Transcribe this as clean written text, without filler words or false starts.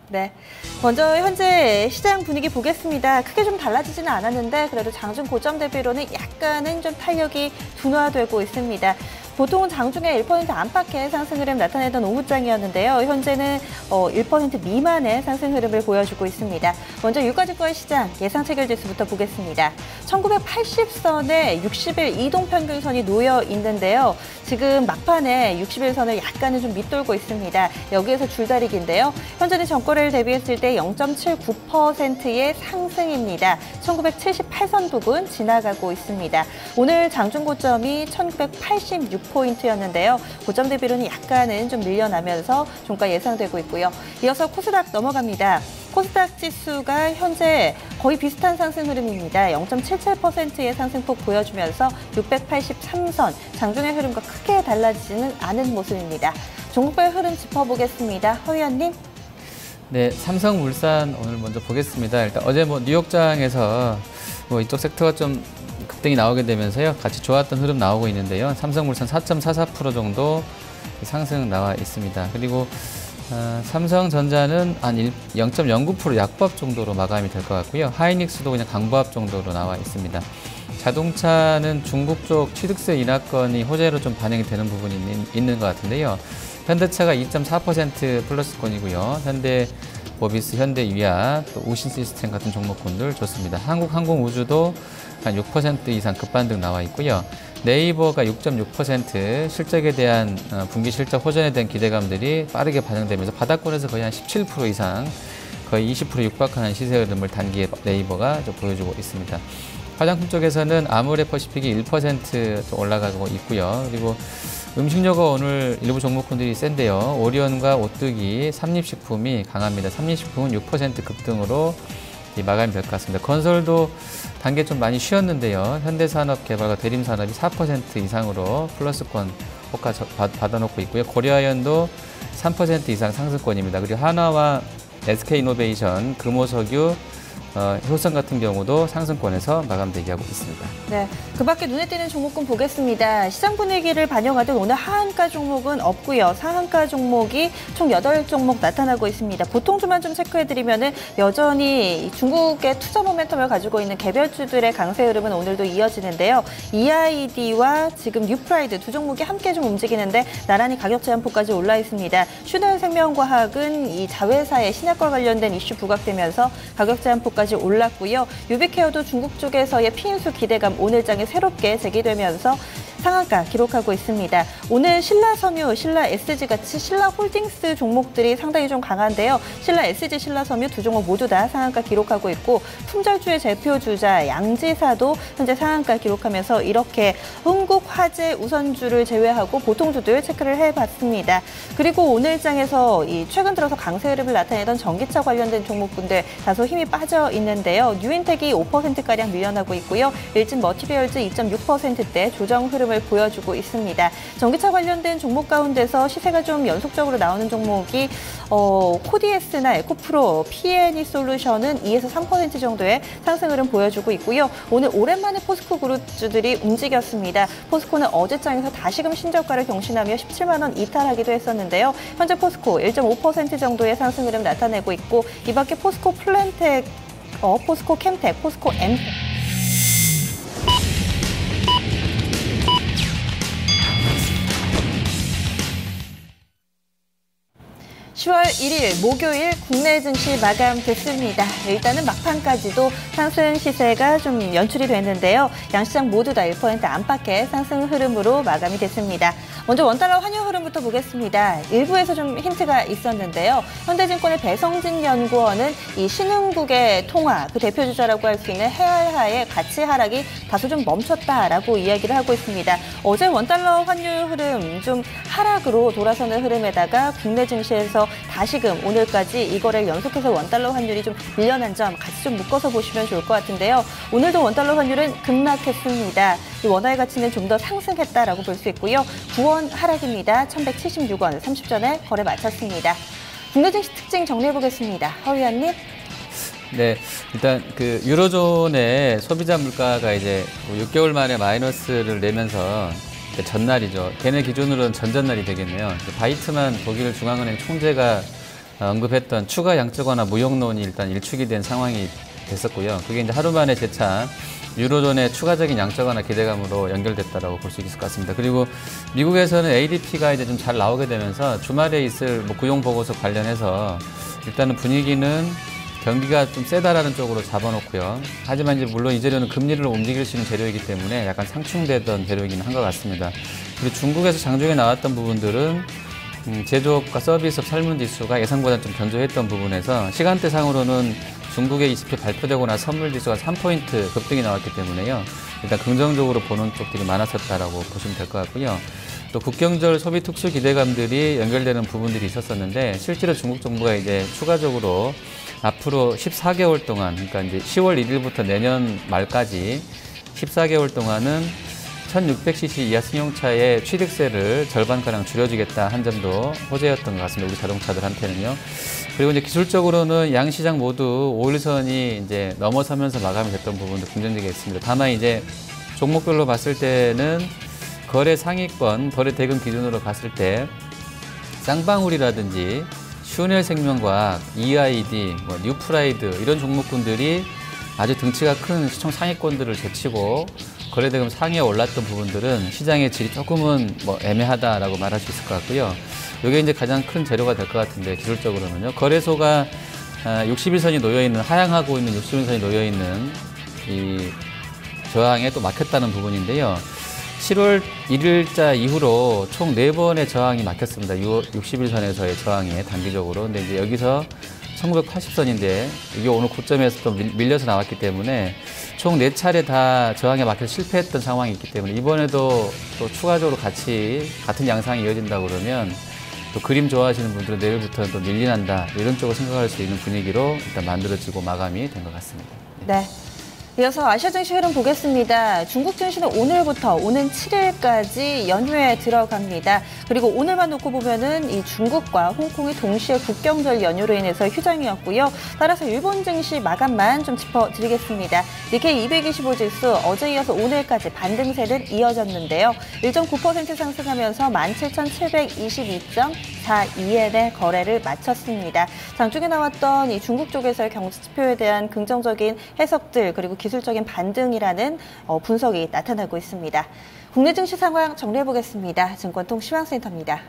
네, 먼저 현재 시장 분위기 보겠습니다. 크게 좀 달라지지는 않았는데 그래도 장중 고점 대비로는 약간은 좀 탄력이 둔화되고 있습니다. 보통은 장중에 1% 안팎의 상승 흐름 나타내던 오후장이었는데요. 현재는 1% 미만의 상승 흐름을 보여주고 있습니다. 먼저 유가증권 시장 예상 체결지수부터 보겠습니다. 1980선에 60일 이동평균선이 놓여 있는데요. 지금 막판에 60일선을 약간은 좀 밑돌고 있습니다. 여기에서 줄다리기인데요. 현재는 전거래를 대비했을 때 0.79%의 상승입니다. 1978선 부근 지나가고 있습니다. 오늘 장중 고점이 1986포인트였는데요. 고점 대비로는 약간은 좀 밀려나면서 종가 예상되고 있고요. 이어서 코스닥 넘어갑니다. 코스닥 지수가 현재 거의 비슷한 상승 흐름입니다. 0.77%의 상승폭 보여주면서 683선, 장중의 흐름과 크게 달라지지는 않은 모습입니다. 종목별 흐름 짚어보겠습니다. 허위원님. 네, 삼성물산 오늘 먼저 보겠습니다. 일단 어제 뉴욕장에서 이쪽 섹터가 좀 급등이 나오게 되면서요. 같이 좋았던 흐름 나오고 있는데요. 삼성물산 4.44% 정도 상승 나와 있습니다. 그리고 삼성전자는 한 0.09% 약보합 정도로 마감이 될 것 같고요. 하이닉스도 그냥 강보합 정도로 나와 있습니다. 자동차는 중국 쪽 취득세 인하권이 호재로 좀 반영이 되는 부분이 있는 것 같은데요. 현대차가 2.4% 플러스권이고요. 현대모비스, 현대위아, 또 우신시스템 같은 종목군들 좋습니다. 한국항공우주도 한 6% 이상 급반등 나와 있고요. 네이버가 6.6% 실적에 대한 분기 실적 호전에 대한 기대감들이 빠르게 반영되면서 바닥권에서 거의 한 17% 이상, 거의 20% 육박하는 시세 흐름을 단기에 네이버가 좀 보여주고 있습니다. 화장품 쪽에서는 아모레퍼시픽이 1% 올라가고 있고요. 그리고 음식료가 오늘 일부 종목군들이 센데요. 오리온과 오뚜기, 삼립식품이 강합니다. 삼립식품은 6% 급등으로 마감이 될 것 같습니다. 건설도 단계 좀 많이 쉬었는데요. 현대산업개발과 대림산업이 4% 이상으로 플러스권 호가 받아놓고 있고요. 고려아연도 3% 이상 상승권입니다. 그리고 한화와 SK이노베이션, 금호석유, 효성 같은 경우도 상승권에서 마감되게 하고 있습니다. 네, 그 밖에 눈에 띄는 종목군 보겠습니다. 시장 분위기를 반영하던 오늘 하한가 종목은 없고요. 상한가 종목이 총 8종목 나타나고 있습니다. 보통주만 좀 체크해드리면 여전히 중국의 투자 모멘텀을 가지고 있는 개별주들의 강세 흐름은 오늘도 이어지는데요. EID와 지금 뉴프라이드 두 종목이 함께 좀 움직이는데 나란히 가격 제한폭까지 올라 있습니다. 슈넬생명과학은 이 자회사의 신약과 관련된 이슈 부각되면서 가격 제한폭까지 올랐고요. 유비케어도 중국 쪽에서의 피인수 기대감 오늘장에 새롭게 제기되면서 상한가 기록하고 있습니다. 오늘 신라섬유, 신라SG 같이 신라홀딩스 종목들이 상당히 좀 강한데요. 신라SG, 신라섬유 두 종목 모두 다 상한가 기록하고 있고 품절주의 대표주자 양지사도 현재 상한가 기록하면서 이렇게 흥국화재 우선주를 제외하고 보통주들 체크를 해봤습니다. 그리고 오늘장에서 최근 들어서 강세 흐름을 나타내던 전기차 관련된 종목군들 다소 힘이 빠져 있는데요. 뉴인텍이 5%가량 밀려나고 있고요. 일진 머티리얼즈 2.6%대 조정 흐름을 보여주고 있습니다. 전기차 관련된 종목 가운데서 시세가 좀 연속적으로 나오는 종목이 코디에스나 에코프로, PNE 솔루션은 2에서 3% 정도의 상승 흐름 보여주고 있고요. 오늘 오랜만에 포스코 그룹주들이 움직였습니다. 포스코는 어제장에서 다시금 신저가를 경신하며 17만 원 이탈하기도 했었는데요. 현재 포스코 1.5% 정도의 상승 흐름 나타내고 있고 이 밖에 포스코 플랜텍, 포스코 캠텍, 포스코 엠텍 10월 1일 목요일 국내 증시 마감됐습니다. 일단은 막판까지도 상승 시세가 좀 연출이 됐는데요. 양시장 모두 다 1% 안팎의 상승 흐름으로 마감이 됐습니다. 먼저 원달러 환율 흐름부터 보겠습니다. 일부에서 좀 힌트가 있었는데요. 현대증권의 배성진 연구원은 이 신흥국의 통화, 그 대표주자라고 할 수 있는 헤알하의 가치 하락이 다소 좀 멈췄다라고 이야기를 하고 있습니다. 어제 원달러 환율 흐름 좀 하락으로 돌아서는 흐름에다가 국내 증시에서 다시금 오늘까지 이 거래를 연속해서 원달러 환율이 좀 밀려난 점 같이 좀 묶어서 보시면 좋을 것 같은데요. 오늘도 원달러 환율은 급락했습니다. 이 원화의 가치는 좀 더 상승했다라고 볼 수 있고요. 9원 하락입니다. 1176원 30전에 거래 마쳤습니다. 국내 증시 특징 정리해보겠습니다. 허위안님. 네, 일단 그 유로존의 소비자 물가가 이제 6개월 만에 마이너스를 내면서 전날이죠. 걔네 기준으로는 전전날이 되겠네요. 바이트만 독일 중앙은행 총재가 언급했던 추가 양적 완화 무용론이 일단 일축이 된 상황이 됐었고요. 그게 이제 하루 만에 재차 유로존의 추가적인 양적 완화 기대감으로 연결됐다라고 볼 수 있을 것 같습니다. 그리고 미국에서는 ADP가 이제 좀 잘 나오게 되면서 주말에 있을 뭐 구용 보고서 관련해서 일단은 분위기는 경기가 좀 세다라는 쪽으로 잡아놓고요. 하지만 이제 물론 이 재료는 금리를 움직일 수 있는 재료이기 때문에 약간 상충되던 재료이긴 한 것 같습니다. 그리고 중국에서 장중에 나왔던 부분들은 제조업과 서비스업 설문지수가 예상보다 좀 견조했던 부분에서 시간대상으로는 중국의 20회 발표되고 나서 선물지수가 3포인트 급등이 나왔기 때문에요. 일단 긍정적으로 보는 쪽들이 많았었다라고 보시면 될 것 같고요. 또 국경절 소비 특수 기대감들이 연결되는 부분들이 있었었는데 실제로 중국 정부가 이제 추가적으로 앞으로 14개월 동안, 그러니까 이제 10월 1일부터 내년 말까지 14개월 동안은 1600cc 이하 승용차의 취득세를 절반가량 줄여주겠다 한 점도 호재였던 것 같습니다. 우리 자동차들한테는요. 그리고 이제 기술적으로는 양 시장 모두 5일선이 이제 넘어서면서 마감이 됐던 부분도 긍정적이었습니다. 다만 이제 종목별로 봤을 때는 거래 상위권, 거래 대금 기준으로 봤을 때 쌍방울이라든지 슈넬생명과학, EID, 뉴프라이드 이런 종목군들이 아주 등치가 큰 시총 상위권들을 제치고 거래대금 상위에 올랐던 부분들은 시장의 질이 조금은 애매하다라고 말할 수 있을 것 같고요. 이게 이제 가장 큰 재료가 될 것 같은데 기술적으로는요. 거래소가 60일선이 놓여있는, 하향하고 있는 60일선이 놓여있는 이 저항에 또 막혔다는 부분인데요. 7월 1일자 이후로 총 4번의 저항이 막혔습니다. 60일선에서의 저항이 단기적으로. 근데 이제 여기서 1980선인데 이게 오늘 고점에서 또 밀려서 나왔기 때문에 총 4차례 다 저항에 막혀서 실패했던 상황이 있기 때문에 이번에도 또 추가적으로 같이 같은 양상이 이어진다 그러면 또 그림 좋아하시는 분들은 내일부터는 또 밀리난다 이런 쪽으로 생각할 수 있는 분위기로 일단 만들어지고 마감이 된 것 같습니다. 네. 이어서 아시아 증시 흐름 보겠습니다. 중국 증시는 오늘부터 오는 7일까지 연휴에 들어갑니다. 그리고 오늘만 놓고 보면은 이 중국과 홍콩이 동시에 국경절 연휴로 인해서 휴장이었고요. 따라서 일본 증시 마감만 좀 짚어드리겠습니다. 니케이 225 지수 어제 이어서 오늘까지 반등세는 이어졌는데요. 1.9% 상승하면서 17,722.42엔의 거래를 마쳤습니다. 장중에 나왔던 이 중국 쪽에서의 경제 지표에 대한 긍정적인 해석들 그리고 기술적인 반등이라는 분석이 나타나고 있습니다. 국내 증시 상황 정리해보겠습니다. 증권통 시황센터입니다.